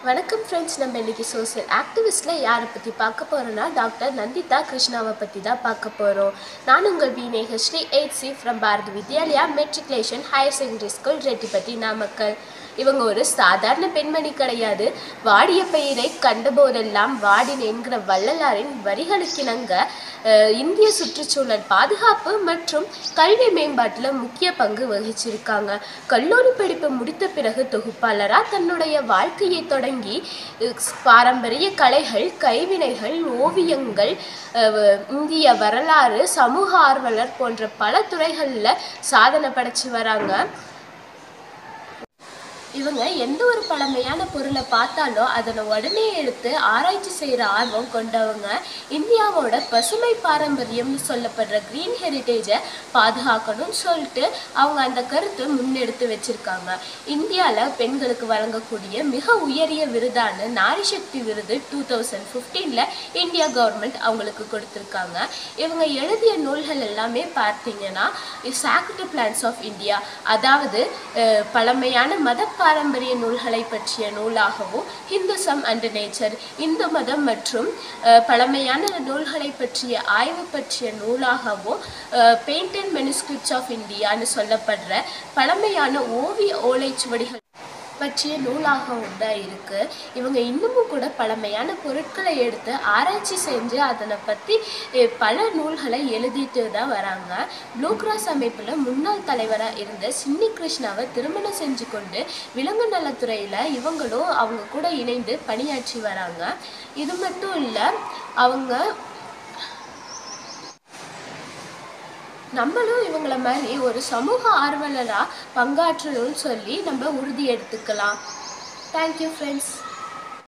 வணக்கம் ஃப்ரெண்ட்ஸ். நம்ம இன்றைக்கி சோசியல் ஆக்டிவிஸ்டில் யாரை பற்றி பார்க்க போகிறோன்னா டாக்டர் நந்திதா கிருஷ்ணாவை பற்றி தான் பார்க்க போகிறோம். நான் உங்கள் வீணேகஸ்ரீ 8C from Bharat Vidyalaya matriculation higher secondary school Reddipatti Namakkal. இவங்க ஒரு சாதாரண பெண்மணி கிடையாது. வாடிய பெயரை கண்டபோதெல்லாம் வாடினேன்கிற வள்ளலாரின் வரிகளுக்கிணங்க இந்திய சுற்றுச்சூழல் பாதுகாப்பு மற்றும் கல்வி மேம்பாட்டில் முக்கிய பங்கு வகிச்சிருக்காங்க. கல்லூரி படிப்பு முடித்த பிறகு தொகுப்பாளராக தன்னுடைய வாழ்க்கையை தொடங்கி பாரம்பரிய கலைகள், கைவினைகள், ஓவியங்கள், இந்திய வரலாறு, சமூக ஆர்வலர் போன்ற பல துறைகளில் சாதனை படைச்சு வராங்க. இவங்க எந்த ஒரு பழமையான பொருளை பார்த்தாலும் அதனை உடனே எடுத்து ஆராய்ச்சி செய்கிற ஆர்வம் கொண்டவங்க. இந்தியாவோட பசுமை பாரம்பரியம்னு சொல்லப்படுற க்ரீன் ஹெரிட்டேஜை பாதுகாக்கணும்னு சொல்லிட்டு அவங்க அந்த கருத்தை முன்னெடுத்து வச்சுருக்காங்க. இந்தியாவில் பெண்களுக்கு வழங்கக்கூடிய மிக உயரிய விருதான நாரி சக்தி விருது 2015 இந்தியா கவர்மெண்ட் அவங்களுக்கு கொடுத்துருக்காங்க. இவங்க எழுதிய நூல்கள் எல்லாமே பார்த்தீங்கன்னா சாக்ரட் பிளான்ஸ் ஆஃப் இந்தியா, அதாவது பழமையான மத பாரம்பரிய நூல்களை பற்றிய நூலாகவும், ஹிந்துசம் அண்ட் நேச்சர், இந்து மதம் மற்றும் பழமையான நூல்களை பற்றிய ஆய்வு பற்றிய நூலாகவும், பெயிண்டட் மெனுஸ்கிரிப்ட்ஸ் ஆஃப் இந்தியான்னு சொல்லப்படுற பழமையான ஓவிய ஓலைச்சுவடிகள் பற்றிய நூலாகவும் தான் இருக்குது. இவங்க இன்னமும் கூட பழமையான பொருட்களை எடுத்து ஆராய்ச்சி செஞ்சு அதனை பற்றி பல நூல்களை எழுதிட்டு தான் வராங்க. ப்ளூ கிராஸ் அமைப்பில் முன்னாள் தலைவராக இருந்த சின்னி கிருஷ்ணாவை திருமணம் செஞ்சு கொண்டு விலங்கு நலத்துறையில் இவங்களும் அவங்க கூட இணைந்து பணியாற்றி வராங்க. இது மட்டும் இல்லை, நம்மளும் இவங்கள மாதிரி ஒரு சமூக ஆர்வலராக பங்காற்றணும்னு சொல்லி நம்ம உறுதி எடுத்துக்கலாம். Thank you friends.